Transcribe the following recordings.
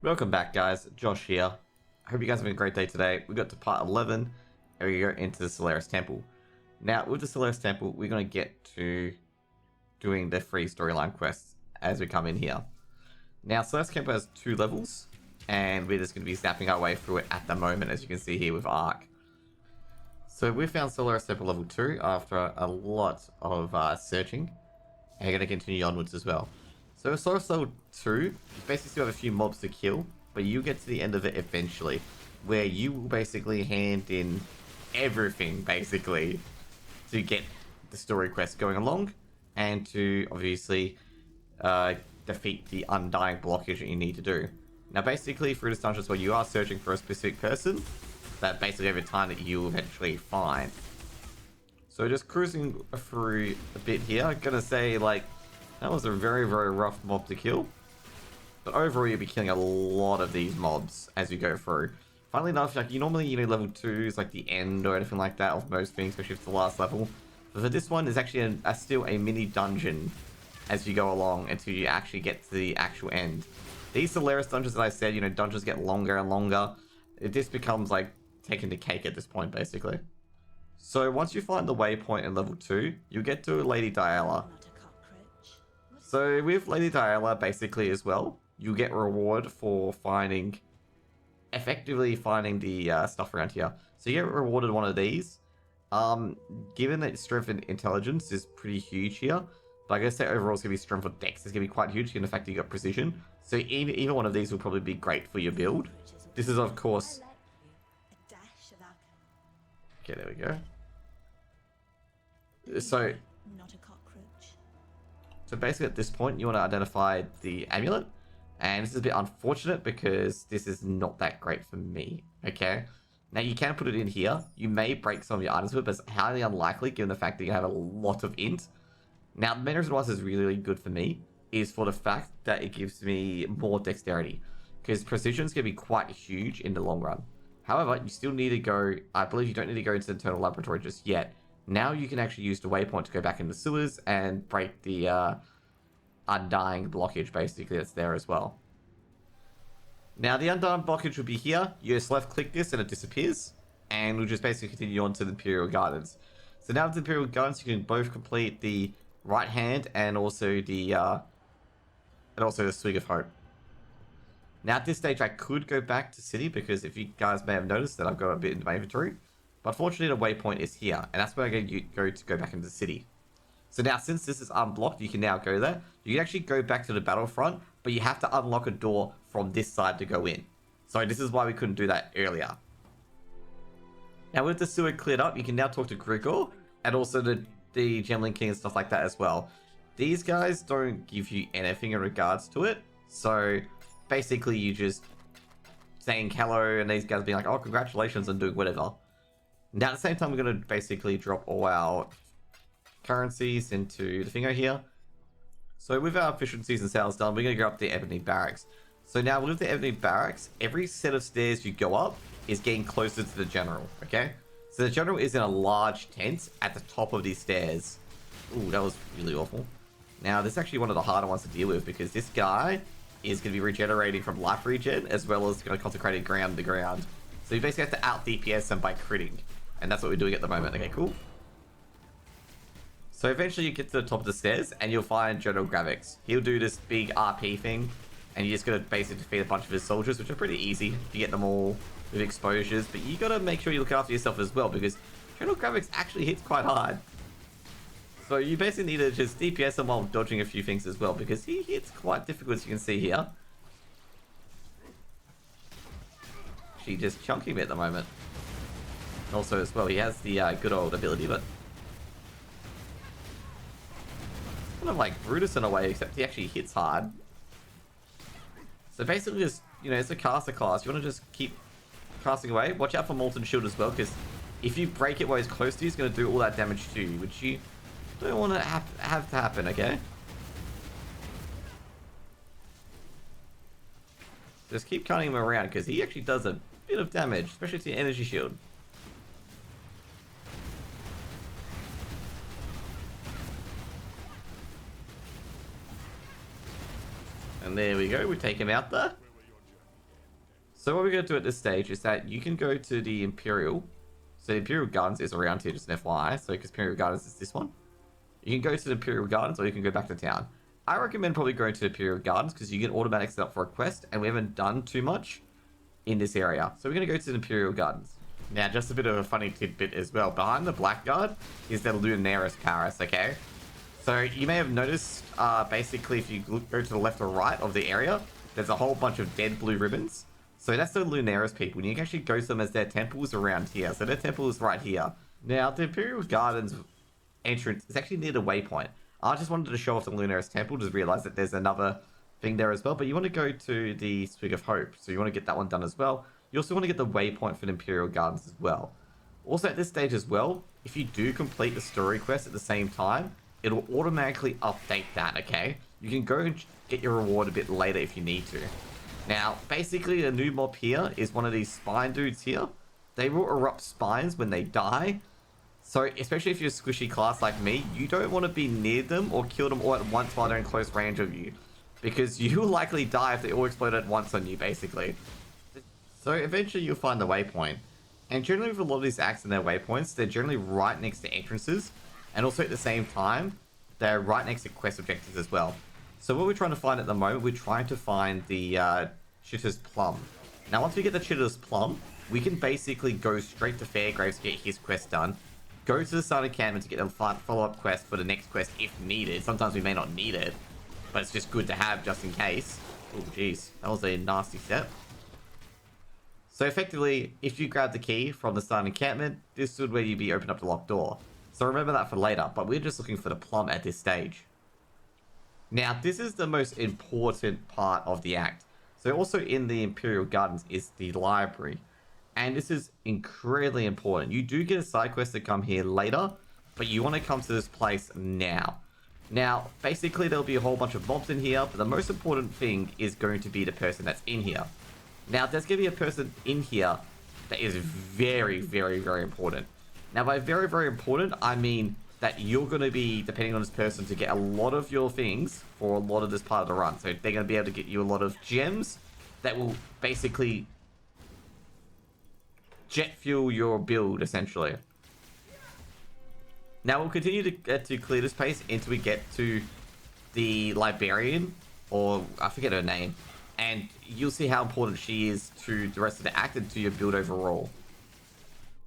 Welcome back, guys. Josh here. I hope you guys have a great day today. We got to part 11 and we go into the Solaris Temple. Now, with the Solaris Temple, we're going to get to doing the free storyline quests as we come in here. Now, Solaris Temple has 2 levels, and we're just going to be snapping our way through it at the moment, as you can see here with Ark. So we found Solaris Temple level 2 after a lot of searching, and we're going to continue onwards as well. So Solaris level 2, you basically still have a few mobs to kill, but you get to the end of it eventually, where you will basically hand in everything, basically, to get the story quest going along, and to, obviously, defeat the undying blockage that you need to do. Now, basically, through this dungeon as well, you are searching for a specific person, that basically every time that you will eventually find. So just cruising through a bit here, I'm gonna say, like, that was a very, very rough mob to kill. But overall, you'll be killing a lot of these mobs as you go through. Funnily enough, like, you normally, level 2 is like the end or anything like that of most things, especially if it's the last level. But for this one, there's actually still a mini dungeon as you go along until you actually get to the actual end. These Solaris dungeons, as I said, dungeons get longer and longer. It just becomes like taking the cake at this point, basically. So once you find the waypoint in level 2, you'll get to Lady Diala. So with Lady Diala, basically as well, you get reward for effectively finding the stuff around here. So you get rewarded one of these. Given that strength and intelligence is pretty huge here, but I guess that overall it's going to be strength or dex. It's going to be quite huge given the fact that you got precision. So either one of these will probably be great for your build. This is, of course... Okay, there we go. So basically at this point, you want to identify the amulet. And this is a bit unfortunate because this is not that great for me, okay? Now, you can put it in here. You may break some of your items with it, but it's highly unlikely given the fact that you have a lot of int. Now, the main reason why this is really, really good for me is for the fact that it gives me more dexterity. Because precision is going to be quite huge in the long run. However, you still need to go... I believe you don't need to go into the internal laboratory just yet. Now you can actually use the waypoint to go back into the sewers and break the undying blockage, basically, that's there as well. Now, the undying blockage will be here. You just left-click this and it disappears. And we'll just basically continue on to the Imperial Gardens. So now with the Imperial Gardens, you can both complete the right hand and also the Swig of Hope. Now, at this stage, I could go back to City because if you guys may have noticed that I've got a bit into my inventory. But fortunately, the waypoint is here, and that's where I'm going to go back into the city. So now, since this is unblocked, you can now go there. You can actually go back to the battlefront, but you have to unlock a door from this side to go in. So this is why we couldn't do that earlier. Now, with the sewer cleared up, you can now talk to Grigor, and also the Gemling King and stuff like that as well. These guys don't give you anything in regards to it, so basically you just saying hello, and these guys being like, oh, congratulations, and doing whatever. Now, at the same time, we're going to basically drop all our currencies into the finger here. So with our efficiencies and sales done, we're going to go up the Ebony Barracks. So now with the Ebony Barracks, every set of stairs you go up is getting closer to the General, okay? So the General is in a large tent at the top of these stairs. Ooh, that was really awful. Now, this is actually one of the harder ones to deal with because this guy is going to be regenerating from life regen as well as going to consecrate ground to ground. So you basically have to out DPS them by critting. And that's what we're doing at the moment. Okay, cool. So eventually you get to the top of the stairs and you'll find General Gravix. He'll do this big RP thing and you just gotta basically defeat a bunch of his soldiers, which are pretty easy if you get them all with exposures. But you gotta make sure you look after yourself as well because General Gravix actually hits quite hard. So you basically need to just DPS him while dodging a few things as well because he hits quite difficult, as you can see here. She just chunking me at the moment. Also, as well, he has the good old ability, but kind of like Brutus in a way, except he actually hits hard. So basically, just it's a caster class. You want to just keep casting away. Watch out for Molten Shield as well, because if you break it while he's close to you, he's going to do all that damage to you, which you don't want to have to happen. Okay. Just keep cutting him around because he actually does a bit of damage, especially to the energy shield. And there we go, we take him out there. So what we're going to do at this stage is that you can go to the Imperial. So the Imperial Gardens is around here, just an FYI. So because Imperial Gardens is this one. You can go to the Imperial Gardens or you can go back to town. I recommend probably going to the Imperial Gardens because you get automatic set up for a quest and we haven't done too much in this area. So we're going to go to the Imperial Gardens. Now, just a bit of a funny tidbit as well. Behind the Blackguard is the Lunaris Paris, okay? So you may have noticed, basically, if you go to the left or right of the area, there's a whole bunch of dead blue ribbons. So that's the Lunaris people. And you can actually go to them as their temples around here. So their temple is right here. Now, the Imperial Gardens entrance is actually near the waypoint. I just wanted to show off the Lunaris temple, just realized that there's another thing there as well. But you want to go to the Swig of Hope. So you want to get that one done as well. You also want to get the waypoint for the Imperial Gardens as well. Also at this stage as well, if you do complete the story quest at the same time, it'll automatically update that, okay? You can go and get your reward a bit later if you need to. Now, basically the new mob here is one of these spine dudes here. They will erupt spines when they die. So, especially if you're a squishy class like me, you don't want to be near them or kill them all at once while they're in close range of you. Because you will likely die if they all explode at once on you, basically. So eventually you'll find the waypoint. And generally with a lot of these acts and their waypoints, they're generally right next to entrances. And also at the same time, they're right next to quest objectives as well. So what we're trying to find at the moment, we're trying to find the Chitter's Plum. Now once we get the Chitter's Plum, we can basically go straight to Fairgraves to get his quest done. Go to the Sun Encampment to get a follow-up quest for the next quest if needed. Sometimes we may not need it, but it's just good to have just in case. Oh jeez, that was a nasty step. So effectively, if you grab the key from the Sun Encampment, this would where you'd be opening up the locked door. So remember that for later, but we're just looking for the plum at this stage. Now, this is the most important part of the act. So also in the Imperial Gardens is the library. And this is incredibly important. You do get a side quest to come here later, but you want to come to this place now. Now, basically there'll be a whole bunch of mobs in here, but the most important thing is going to be the person that's in here. Now, there's going to be a person in here that is very, very, very important. Now, by very, very important, I mean that you're going to be depending on this person to get a lot of your things for a lot of this part of the run. So they're going to be able to get you a lot of gems that will basically jet fuel your build, essentially. Now, we'll continue to clear this place until we get to the Librarian, or I forget her name. And you'll see how important she is to the rest of the act and to your build overall.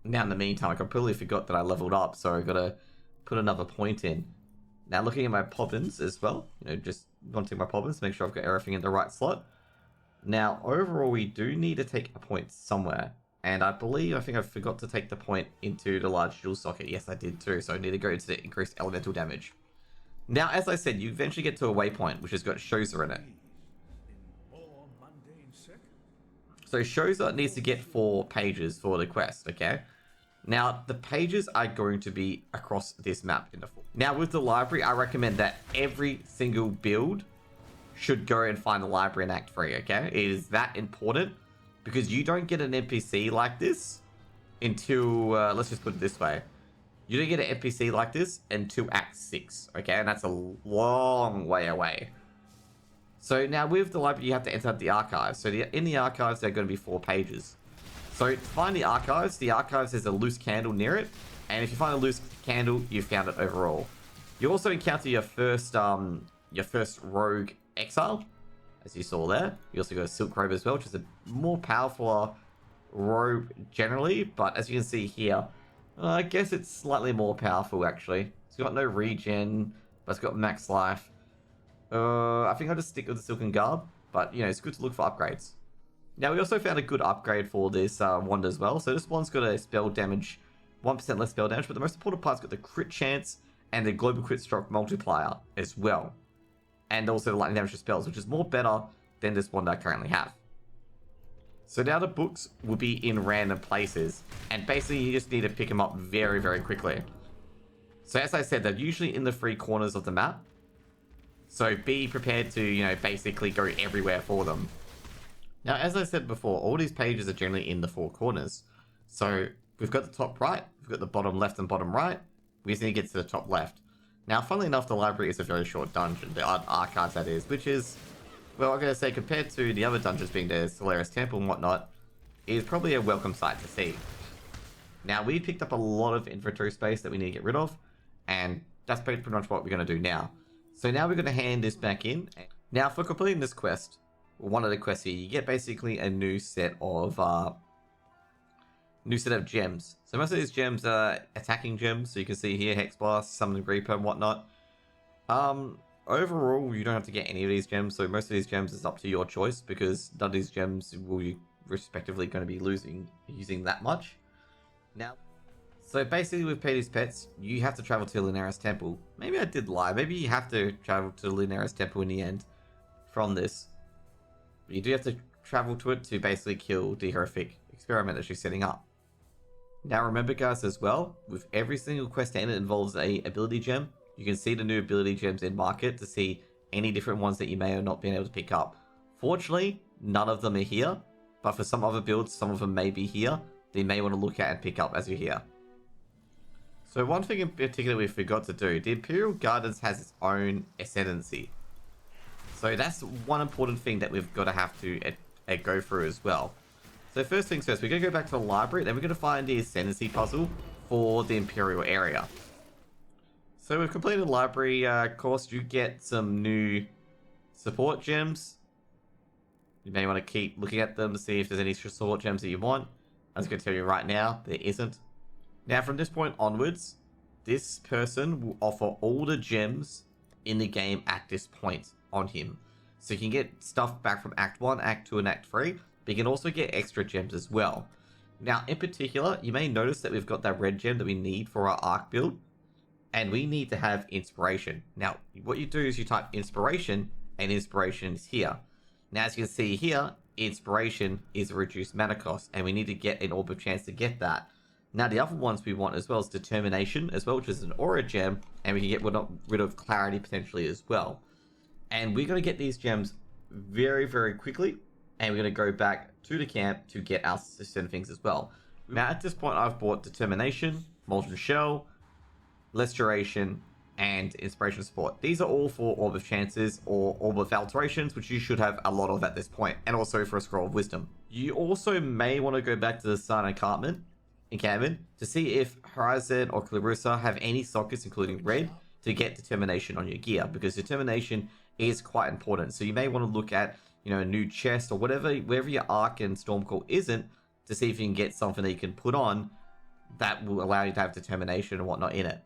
Now, in the meantime, I completely forgot that I leveled up, so I've got to put another point in. Now, looking at my poppins as well, just wanting my poppins to make sure I've got everything in the right slot. Now, overall, we do need to take a point somewhere. And I think I forgot to take the point into the large jewel socket. Yes, I did too, so I need to go into the increased elemental damage. Now, as I said, you eventually get to a waypoint, which has got Shoza in it. So Shoza needs to get 4 pages for the quest, okay? Now, the pages are going to be across this map in the full. Now, with the library, I recommend that every single build should go and find the library in Act 3, okay? It is that important because you don't get an NPC like this until, let's just put it this way. You don't get an NPC like this until Act 6, okay? And that's a long way away. So now with the library, you have to enter up the archives. So in the archives, there are going to be 4 pages. So to find the archives there's a loose candle near it. And if you find a loose candle, you've found it overall. You also encounter your first rogue Exile, as you saw there. You also got a silk robe as well, which is a more powerful robe generally. But as you can see here, I guess it's slightly more powerful actually. It's got no regen, but it's got max life. I think I'll just stick with the Silken Garb, but it's good to look for upgrades. Now, we also found a good upgrade for this wand as well. So this one's got a spell damage, 1% less spell damage, but the most important part's got the crit chance and the global crit stroke multiplier as well. And also the lightning damage for spells, which is more better than this wand I currently have. So now the books will be in random places, and basically you just need to pick them up very, very quickly. So as I said, they're usually in the 3 corners of the map. So be prepared to, basically go everywhere for them. Now, as I said before, all these pages are generally in the 4 corners. So we've got the top right, we've got the bottom left and bottom right. We just need to get to the top left. Now, funnily enough, the library is a very short dungeon. The archives, that is, which is, well, I'm going to say, compared to the other dungeons being the Solaris Temple and whatnot, is probably a welcome sight to see. Now, we picked up a lot of inventory space that we need to get rid of, and that's pretty much what we're going to do now. So now we're going to hand this back in. Now, for completing this quest, one of the quests here, you get basically a new set of gems. So most of these gems are attacking gems. So you can see here, Hex Blast, Summon Reaper, and whatnot. Overall, you don't have to get any of these gems. So most of these gems is up to your choice, because none of these gems will you respectively going to be using that much. Now, so basically with Petey's Pets, you have to travel to Lunaris Temple. Maybe I did lie. Maybe you have to travel to Lunaris Temple in the end from this. But you do have to travel to it to basically kill the horrific experiment that she's setting up. Now remember guys as well, with every single quest end it involves a ability gem. You can see the new ability gems in market to see any different ones that you may have not been able to pick up. Fortunately, none of them are here, but for some other builds, some of them may be here. They may want to look at and pick up as you're here. So one thing in particular we forgot to do, the Imperial Gardens has its own Ascendancy. So that's one important thing that we've got to have to go through as well. So first things first, we're going to go back to the library, then we're going to find the Ascendancy puzzle for the Imperial area. So we've completed the library course. You get some new support gems. You may want to keep looking at them to see if there's any support gems that you want. I was going to tell you right now, there isn't. Now from this point onwards, this person will offer all the gems in the game at this point on him. So you can get stuff back from Act 1, Act 2, and Act 3, but you can also get extra gems as well. Now in particular, you may notice that we've got that red gem that we need for our Arc build, and we need to have Inspiration. Now what you do is you type Inspiration, and Inspiration is here. Now as you can see here, Inspiration is a reduced mana cost, and we need to get an Orb of Chance to get that. Now the other ones we want as well is Determination as well, which is an aura gem, and we can get rid of Clarity potentially as well. And we're going to get these gems very, very quickly, and we're going to go back to the camp to get our certain things as well. Now at this point I've bought Determination, Molten Shell, Less Duration, and Inspiration Support. These are all for Orb of Chances or Orb of Alterations, which you should have a lot of at this point, and also for a Scroll of Wisdom. You also may want to go back to the Sun encampment to see if Horizon or Clarissa have any sockets, including red, to get Determination on your gear, because Determination is quite important. So you may want to look at, a new chest or wherever your Arc and Stormcall isn't, to see if you can get something that you can put on that will allow you to have Determination and whatnot in it.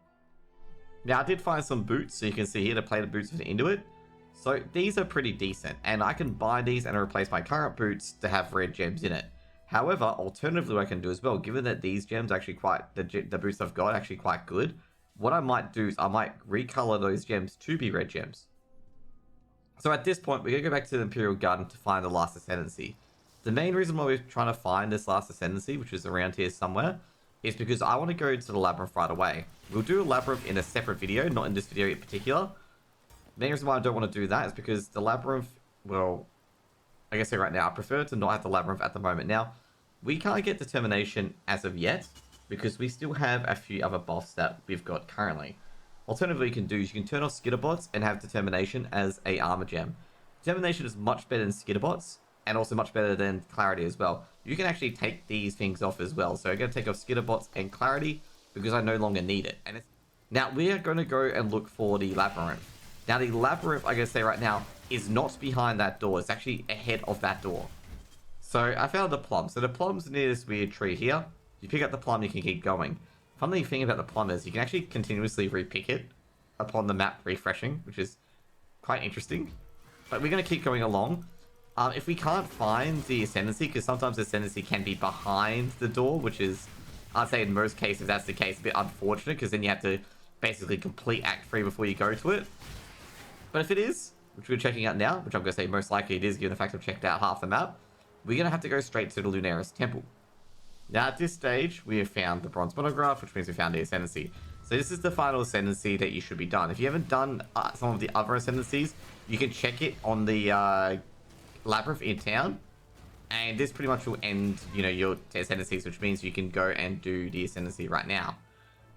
Now I did find some boots, so you can see here the plated boots fit into it. So these are pretty decent, and I can buy these and replace my current boots to have red gems in it. However, alternatively what I can do as well, given that these gems are actually the boots I've got are actually quite good, what I might do is I might recolor those gems to be red gems. So at this point, we're going to go back to the Imperial Garden to find the last Ascendancy. The main reason why we're trying to find this last Ascendancy, which is around here somewhere, is because I want to go to the Labyrinth right away. We'll do a Labyrinth in a separate video, not in this video in particular. The main reason why I don't want to do that is because the Labyrinth, well, I guess right now, I prefer to not have the Labyrinth at the moment. Now, we can't get Determination as of yet, because we still have a few other buffs that we've got currently. Alternatively, you can do is you can turn off Skitterbots and have Determination as a armor gem. Determination is much better than Skitterbots, and also much better than Clarity as well. You can actually take these things off as well. So I'm going to take off Skitterbots and Clarity, because I no longer need it. And now we are going to go and look for the Labyrinth. Now the Labyrinth, I gotta say right now, is not behind that door. It's actually ahead of that door. So I found the plum. So the plum's near this weird tree here. You pick up the plum, you can keep going. Funny thing about the plum is you can actually continuously re-pick it upon the map refreshing, which is quite interesting. But we're going to keep going along. If we can't find the Ascendancy, because sometimes the Ascendancy can be behind the door, which is, I'd say in most cases that's the case, a bit unfortunate, because then you have to basically complete Act 3 before you go to it. But if it is, which we're checking out now, which I'm going to say most likely it is, given the fact I've checked out half the map, we're going to have to go straight to the Lunaris Temple. Now at this stage, we have found the Bronze Monograph, which means we found the Ascendancy. So this is the final Ascendancy that you should be done. If you haven't done some of the other Ascendancies, you can check it on the Labyrinth in town. And this pretty much will end, your Ascendancies, which means you can go and do the Ascendancy right now.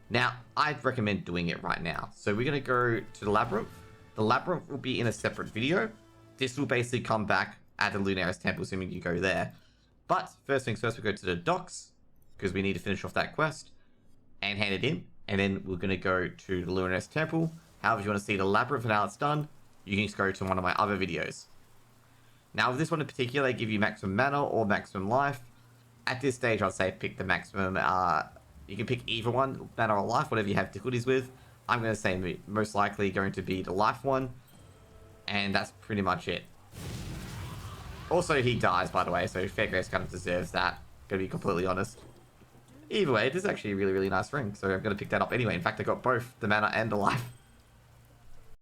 Now, I'd recommend doing it right now. So we're going to go to the Labyrinth. The Labyrinth will be in a separate video. This will basically come back at the Lunaris Temple, assuming you go there. But first things first, we go to the docks, because we need to finish off that quest, and hand it in. And then we're going to go to the Luminous Temple. However, if you want to see the Labyrinth and how it's done, you can just go to one of my other videos. Now, with this one in particular, they give you maximum mana or maximum life. At this stage, I'd say pick the maximum. You can pick either one, mana or life, whatever you have difficulties with. I'm going to say most likely going to be the life one. And that's pretty much it. Also, he dies, by the way, so Fairgrace kind of deserves that. Gonna be completely honest. Either way, this is actually a really, really nice ring, so I'm gonna pick that up anyway. In fact, I got both the mana and the life.